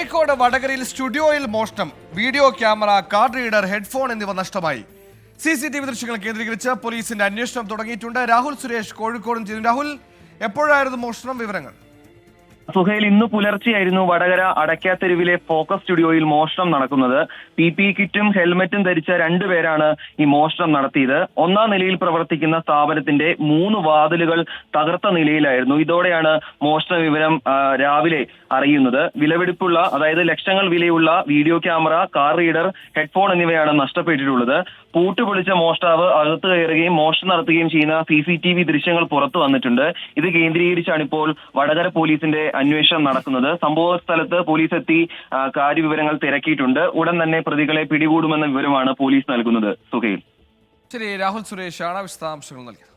കോഴിക്കോട് വടകരയിൽ സ്റ്റുഡിയോയിൽ മോഷണം. Video camera, card reader, headphone എന്നിവ നഷ്ടമായി. CCTV ദൃശ്യങ്ങൾ കേന്ദ്രീകരിച്ച് പോലീസിന്റെ അന്വേഷണം തുടങ്ങിയിട്ടുണ്ട്. രാഹുൽ സുരേഷ് കോഴിക്കോട് ചെയ്തു. രാഹുൽ, എപ്പോഴായിരുന്നു മോഷണം? വിവരങ്ങൾ. സുഹൈൽ, ഇന്ന് പുലർച്ചെയായിരുന്നു വടകര അടയ്ക്കാത്തെരുവിലെ ഫോക്കസ് സ്റ്റുഡിയോയിൽ മോഷണം നടക്കുന്നത്. PPE കിറ്റും ഹെൽമറ്റും ധരിച്ച രണ്ടുപേരാണ് ഈ മോഷണം നടത്തിയത്. ഒന്നാം നിലയിൽ പ്രവർത്തിക്കുന്ന സ്ഥാപനത്തിന്റെ 3 വാതിലുകൾ തകർത്ത നിലയിലായിരുന്നു. ഇതോടെയാണ് മോഷണ വിവരം രാവിലെ അറിയുന്നത്. വിലപിടിപ്പുള്ള, അതായത് ലക്ഷങ്ങൾ വിലയുള്ള video camera, car reader, headphone എന്നിവയാണ് നഷ്ടപ്പെട്ടിട്ടുള്ളത്. പൂട്ടുപൊളിച്ച മോഷ്ടാവ് അകത്ത് കയറുകയും മോഷണം നടത്തുകയും ചെയ്യുന്ന CCTV ദൃശ്യങ്ങൾ പുറത്തു വന്നിട്ടുണ്ട്. ഇത് കേന്ദ്രീകരിച്ചാണ് ഇപ്പോൾ വടകര പോലീസിന്റെ അന്വേഷണം നടക്കുന്നത്. സംഭവ സ്ഥലത്ത് പോലീസ് എത്തി കാര്യവിവരങ്ങൾ തിരക്കിയിട്ടുണ്ട്. ഉടൻ തന്നെ പ്രതികളെ പിടികൂടുമെന്ന വിവരമാണ് പോലീസ് നൽകുന്നത്. സുഹൈൽ. ശരി, രാഹുൽ സുരേഷാണ് വിശദാംശങ്ങൾ നൽകിയത്.